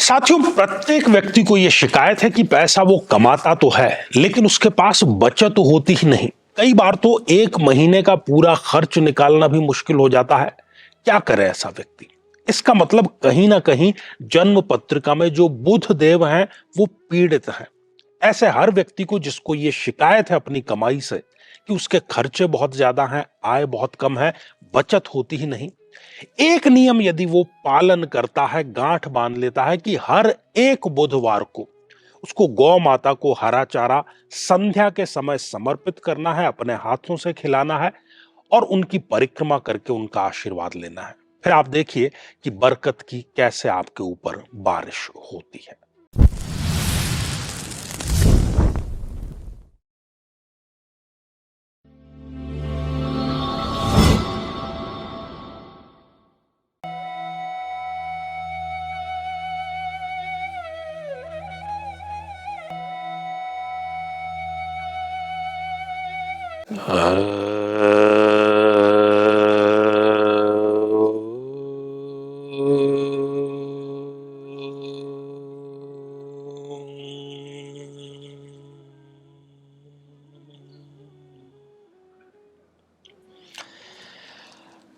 साथियों, प्रत्येक व्यक्ति को यह शिकायत है कि पैसा वो कमाता तो है लेकिन उसके पास बचत तो होती ही नहीं। कई बार तो एक महीने का पूरा खर्च निकालना भी मुश्किल हो जाता है। क्या करे ऐसा व्यक्ति? इसका मतलब कहीं ना कहीं जन्म पत्रिका में जो बुध देव हैं वो पीड़ित हैं। ऐसे हर व्यक्ति को जिसको ये शिकायत है अपनी कमाई से कि उसके खर्चे बहुत ज्यादा हैं, आय बहुत कम है, बचत होती ही नहीं, एक नियम यदि वो पालन करता है, गांठ बांध लेता है कि हर एक बुधवार को उसको गौ माता को हरा चारा संध्या के समय समर्पित करना है, अपने हाथों से खिलाना है और उनकी परिक्रमा करके उनका आशीर्वाद लेना है। फिर आप देखिए कि बरकत की कैसे आपके ऊपर बारिश होती है।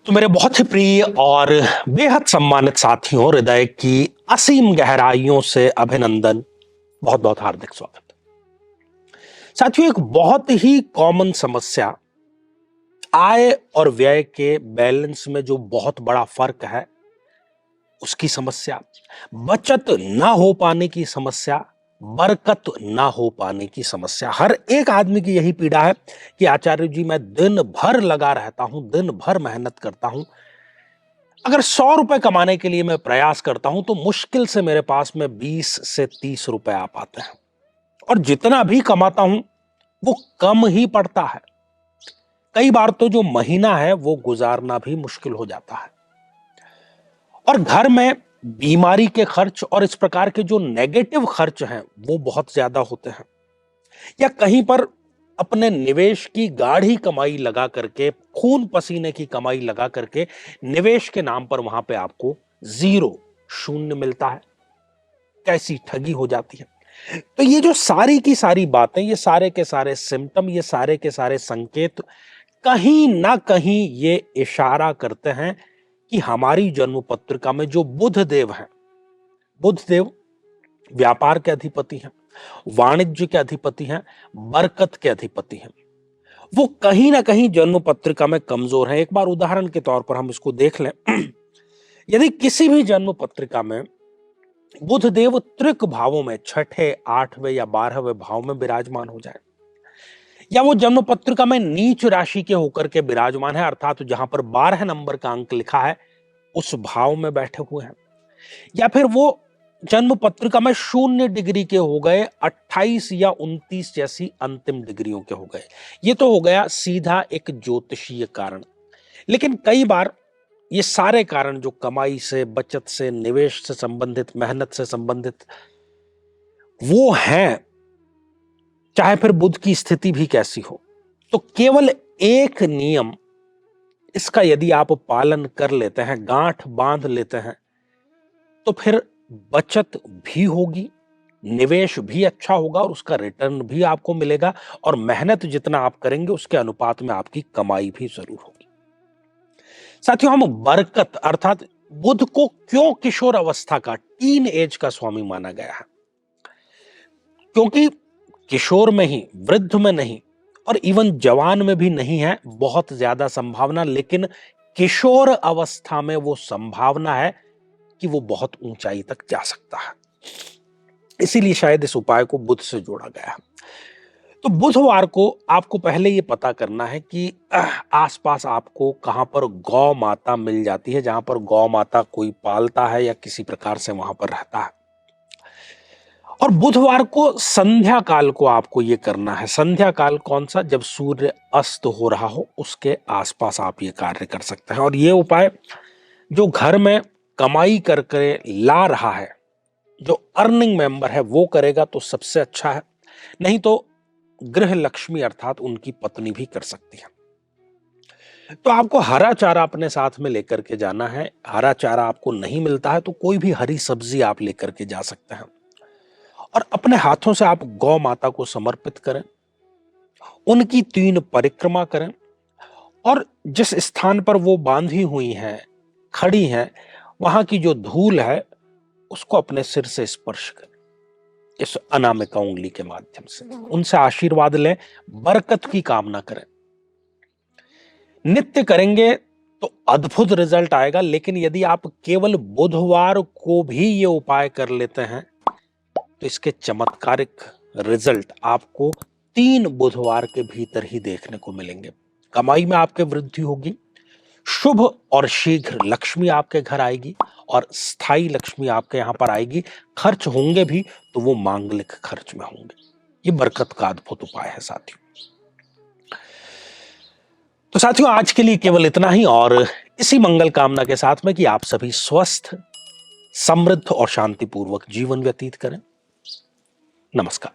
तो मेरे बहुत ही प्रिय और बेहद सम्मानित साथियों, हृदय की असीम गहराइयों से अभिनंदन, बहुत बहुत हार्दिक स्वागत। साथियों, एक बहुत ही कॉमन समस्या आय और व्यय के बैलेंस में जो बहुत बड़ा फर्क है उसकी समस्या, बचत ना हो पाने की समस्या, बरकत ना हो पाने की समस्या, हर एक आदमी की यही पीड़ा है कि आचार्य जी मैं दिन भर लगा रहता हूं, दिन भर मेहनत करता हूं, अगर 100 रुपए कमाने के लिए मैं प्रयास करता हूं तो मुश्किल से मेरे पास में 20 से 30 रुपए आ पाते हैं और जितना भी कमाता हूं वो कम ही पड़ता है। कई बार तो जो महीना है वो गुजारना भी मुश्किल हो जाता है और घर में बीमारी के खर्च और इस प्रकार के जो नेगेटिव खर्च हैं वो बहुत ज्यादा होते हैं, या कहीं पर अपने निवेश की गाढ़ी कमाई लगा करके, खून पसीने की कमाई लगा करके निवेश के नाम पर वहां पे आपको जीरो, शून्य मिलता है। कैसी ठगी हो जाती है। तो ये जो सारी की सारी बातें, ये सारे के सारे सिम्टम, ये सारे के सारे संकेत कहीं ना कहीं ये इशारा करते हैं कि हमारी जन्म पत्रिका में जो बुध देव हैं, बुध देव व्यापार के अधिपति हैं, वाणिज्य के अधिपति हैं, बरकत के अधिपति हैं, वो कहीं ना कहीं जन्म पत्रिका में कमजोर हैं। एक बार उदाहरण के तौर पर हम इसको देख लें। यदि किसी भी जन्म पत्रिका में बुध देव त्रिक भावों में, छठे, 8वें या 12वें भाव में विराजमान हो जाए, या वो जन्म पत्रिका में नीच राशि के होकर के विराजमान है, अर्थात जहां पर 12 नंबर का अंक लिखा है उस भाव में बैठे हुए हैं, या फिर वो जन्म पत्रिका में 0 डिग्री के हो गए, 28 या 29 जैसी अंतिम डिग्रियों के हो गए, ये तो हो गया सीधा एक ज्योतिषीय कारण। लेकिन कई बार ये सारे कारण जो कमाई से, बचत से, निवेश से संबंधित, मेहनत से संबंधित वो हैं, चाहे फिर बुध की स्थिति भी कैसी हो, तो केवल एक नियम इसका यदि आप पालन कर लेते हैं, गांठ बांध लेते हैं, तो फिर बचत भी होगी, निवेश भी अच्छा होगा और उसका रिटर्न भी आपको मिलेगा और मेहनत जितना आप करेंगे उसके अनुपात में आपकी कमाई भी जरूर होगी। साथियों, हम बरकत अर्थात बुध को क्यों किशोर अवस्था का, टीन एज का स्वामी माना गया है? क्योंकि किशोर में ही, वृद्ध में नहीं और इवन जवान में भी नहीं है बहुत ज्यादा संभावना, लेकिन किशोर अवस्था में वो संभावना है कि वो बहुत ऊंचाई तक जा सकता है। इसीलिए शायद इस उपाय को बुध से जोड़ा गया है। तो बुधवार को आपको पहले ये पता करना है कि आसपास आपको कहां पर गौ माता मिल जाती है, जहां पर गौ माता कोई पालता है या किसी प्रकार से वहां पर रहता है। और बुधवार को संध्या काल को आपको ये करना है। संध्या काल कौन सा? जब सूर्य अस्त हो रहा हो उसके आसपास आप ये कार्य कर सकते हैं। और ये उपाय जो घर में कमाई करके ला रहा है, जो अर्निंग मेंबर है, वो करेगा तो सबसे अच्छा है, नहीं तो गृह लक्ष्मी अर्थात उनकी पत्नी भी कर सकती है। तो आपको हरा चारा अपने साथ में लेकर के जाना है। हरा चारा आपको नहीं मिलता है तो कोई भी हरी सब्जी आप लेकर के जा सकते हैं और अपने हाथों से आप गौ माता को समर्पित करें, उनकी 3 परिक्रमा करें और जिस स्थान पर वो बांधी हुई हैं, खड़ी हैं, वहां की जो धूल है उसको अपने सिर से स्पर्श करें, इस अनामिका उंगली के माध्यम से उनसे आशीर्वाद लें, बरकत की कामना करें। नित्य करेंगे तो अद्भुत रिजल्ट आएगा, लेकिन यदि आप केवल बुधवार को भी ये उपाय कर लेते हैं तो इसके चमत्कारिक रिजल्ट आपको 3 बुधवार के भीतर ही देखने को मिलेंगे। कमाई में आपके वृद्धि होगी, शुभ और शीघ्र लक्ष्मी आपके घर आएगी और स्थायी लक्ष्मी आपके यहां पर आएगी। खर्च होंगे भी तो वो मांगलिक खर्च में होंगे। ये बरकत का अद्भुत उपाय है साथियों। तो साथियों, आज के लिए केवल इतना ही और इसी मंगल कामना के साथ में कि आप सभी स्वस्थ, समृद्ध और शांतिपूर्वक जीवन व्यतीत करें। नमस्कार।